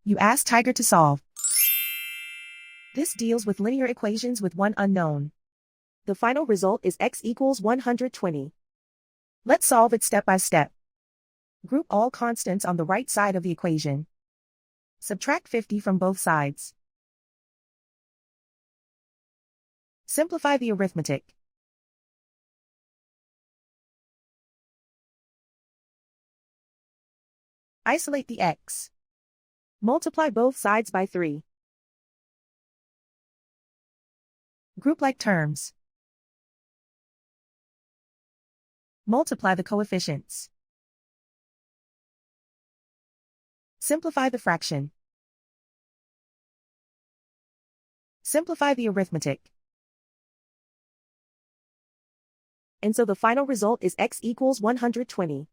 You ask Tiger to solve. This deals with linear equations with one unknown. The final result is x equals 120. Let's solve it step by step. Group all constants on the right side of the equation. Subtract 50 from both sides. Simplify the arithmetic. Isolate the x. Multiply both sides by 3. Group like terms. Multiply the coefficients. Simplify the fraction. Simplify the arithmetic. And so the final result is x equals 120.